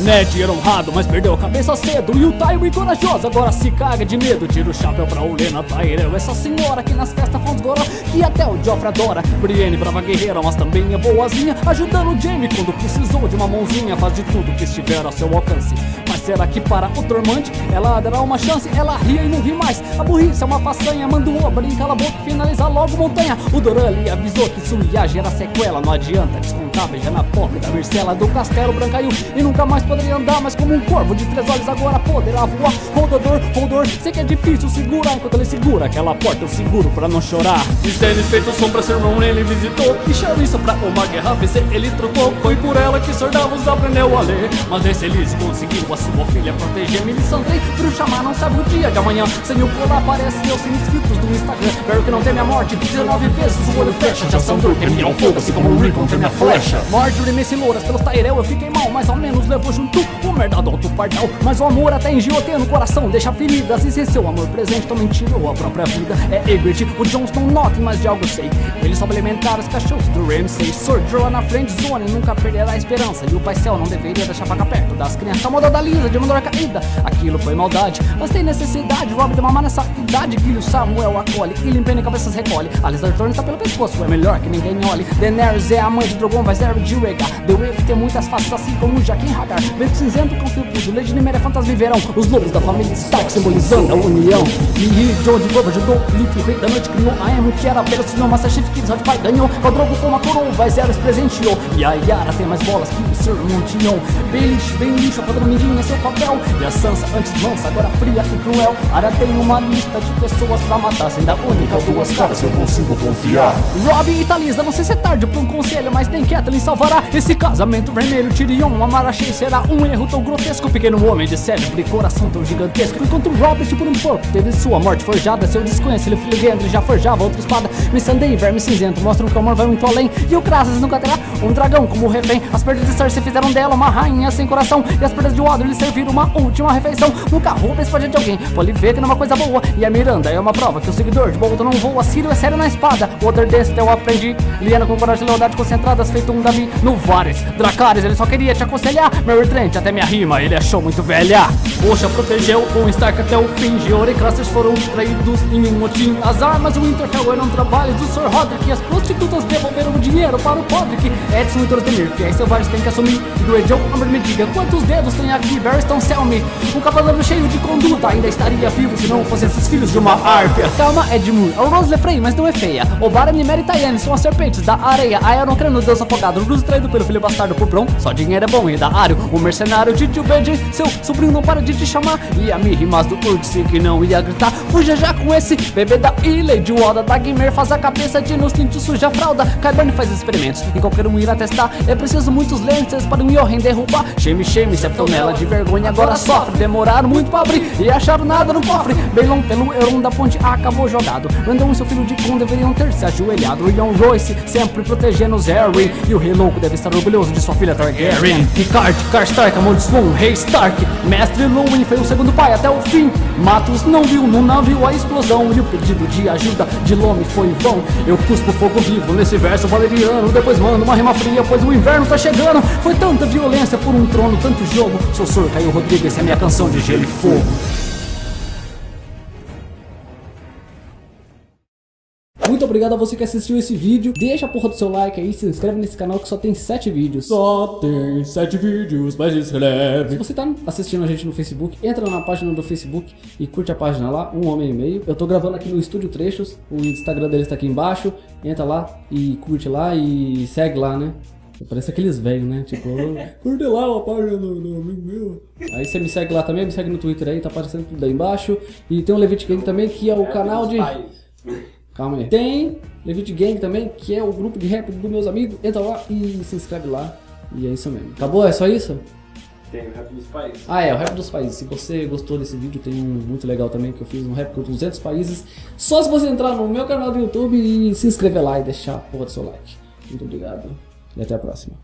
Ned era honrado, mas perdeu a cabeça cedo. E o Tywin corajoso agora se caga de medo. Tira o chapéu pra Olenna Tyrell, essa senhora que nas festas faz gora, que até o Joffrey adora. Brienne, brava guerreira, mas também é boazinha, ajudando o Jaime quando precisou de uma mãozinha. Faz de tudo que estiver ao seu alcance. Mas será que para o Tormund ela dará uma chance? Ela ria e não ri mais. A burrice é uma façanha. Manda o Oberyn cala a boca e finalizar logo montanha. O Doran lhe avisou que isso ia gerar sequela. Não adianta descontar, beija na pobre da Myrcella do castelo Brancaiu. E nunca mais poderia andar, mas como um corvo de 3 olhos agora poderá voar. Roldor, sei que é difícil segurar. Enquanto ele segura aquela porta eu seguro pra não chorar. Stannis feito sombra, seu irmão ele visitou. E Charissa pra uma guerra vencer ele trocou. Foi por ela que Sir Davos aprendeu a ler. Mas esse Elise conseguiu a sua filha proteger. Melisandre, bruxa má, não sabe o dia de amanhã. Sem o colar apareceu sem os filtros do Instagram. Espero que não teme a morte, 19 vezes o olho fecha. Já Sandor teme ao fogo, assim como o Rickon teme a flecha. Marjorie Mace Louras pelos Tyrell eu fiquei mal, mas ao menos levou junto o merda do alto pardal. Mas o amor até engiotei no coração, deixa feridas. E se seu amor presente também tirou a própria vida. É Ygritte, o Jon Snow notem, mas de algo sei. Eles só alimentaram os cachorros do Ramsay. Sir Jorah na friend zone, nunca perderá a esperança. E o Pai Céu não deveria deixar vaca perto das crianças. A moda da Lisa, de mandar caída, aquilo foi maldade. Mas tem necessidade, Robb de mamar nessa idade. Guilho Samuel acolhe e limpando cabeças recolhe. Alistair Thorne está pelo pescoço, é melhor que ninguém olhe. Daenerys é a mãe de Drogon, vai zero de Rhaegar. The Wave tem muitas faces assim como o Jaqen Hagar. Vento cinzento com fio pudo, Lady Nymeria fantasma viverão. Os lobos da família Stark simbolizando a união. E Jon de Globo ajudou, Lief, o rei da noite criou. A Aemon que era pega, se não Master Chief Kids, Hot Pai ganhou. O Drogo com uma coroa, vai zero se presenteou. E a Yara tem mais bolas que o Sir Montião. Bem lixo, a padrão mindinho é seu papel. E a Sansa antes mansa, agora fria e cruel. Arya tem uma lista de pessoas pra matar, sendo a única 2 caras que eu consigo confiar. Robb e Talisa, não sei se é tarde pra um conselho, mas nem Catelyn salvará esse casamento vermelho. Tyrion, amar achei será um erro tão grotesco. Pequeno homem de cérebro e coração tão gigantesco. Enquanto Robert por um porco teve sua morte forjada. Seu desconhecido filho Gendry já forjava outra espada. Missandei e Verme Cinzento mostram que o amor vai muito além. E o Krasus nunca terá um dragão como refém. As perdas de Cersei fizeram dela uma rainha sem coração. E as perdas de Water lhe serviram uma última refeição. Nunca rouba a espada de alguém, pode ver que não é uma coisa boa. E a Miranda é uma prova que o seguidor de Bolton não voa. Círio é sério na espada, o Water desse eu aprendi. Lyanna com coragem e lealdade concentradas, feito um Davi no Varys. Dracarys, ele só queria te aconselhar. Mary Trent, até minha rima, ele achou muito velha. Osha protegeu o Stark até o fim. Jeor e Craster foram traídos em um motim. As armas do Winterfell eram trabalhos do Sir Roderick. E as prostitutas devolveram o dinheiro para o Podrick. Edson e Tortemir, fiéis selvagens têm que assumir. Greyjoy, Amber, me diga quantos dedos tem aqui. Barristan, Selmy, um cavaleiro cheio de conduta ainda estaria vivo se não fossem esses filhos de uma árpia. Calma, Edmure, a Rose Lefrey, mas não é feia. Obara, Nymeria e Tyann são as serpentes da areia. A Aeron crânio, Deus afogado, Bruce traído pelo filho bastardo por Bron. Só dinheiro é bom e da Arya, o mercenário de Tio Benji. Seu sobrinho não para de te chamar. E a Miri, mas do Urtzi que não ia gritar. Fuja já com esse bebê da ilha de Wada. Dagmer faz a cabeça de Nuslinto suja a fralda. Qyburn faz experimentos e qualquer um irá testar. É preciso muitos Lancers para um Yoren derrubar. Shame, septonela de vergonha agora sofre. Demoraram muito pra abrir e acharam nada no cofre. Balon pelo Euron da ponte acabou jogado. Random e seu filho de Kun deveriam ter se ajoelhado. Rion Royce sempre protegendo os Harry. E o Rei Louco deve estar orgulhoso de sua filha Targaryen. Picard, Karstark, amaldiçoou um Rei Stark. Mestre Luwin foi o segundo pai até o fim. Matos não viu no navio a explosão. E o pedido de ajuda de Lome foi vão. Eu cuspo fogo vivo nesse verso valeriano. Depois mando uma rima fria, pois o inverno tá chegando. Foi tanta violência por um trono, tanto jogo. Sou Sor Caio Rodrigues, essa é a minha canção de gelo e fogo. Muito obrigado a você que assistiu esse vídeo. Deixa a porra do seu like aí, se inscreve nesse canal que só tem 7 vídeos. Só tem 7 vídeos, mas se inscreve. Se você tá assistindo a gente no Facebook, entra na página do Facebook e curte a página lá, Um Homem e Meio. Eu tô gravando aqui no Estúdio Trechos, o Instagram deles tá aqui embaixo. Entra lá e curte lá e segue lá, né? Parece aqueles velhos, né? Tipo, curte lá a página do amigo meu. Aí você me segue lá também, me segue no Twitter aí, tá aparecendo tudo aí embaixo. E tem o Levit Gang também, que é o canal de... Calma aí. Tem Levit Gang também, que é o grupo de rap dos meus amigos. Entra lá e se inscreve lá. E é isso mesmo. Acabou? É só isso? Tem o rap dos países. Ah, é, o rap dos países. Se você gostou desse vídeo, tem um muito legal também, que eu fiz um rap com 200 países. Só se você entrar no meu canal do YouTube e se inscrever lá e deixar a porra do seu like. Muito obrigado e até a próxima.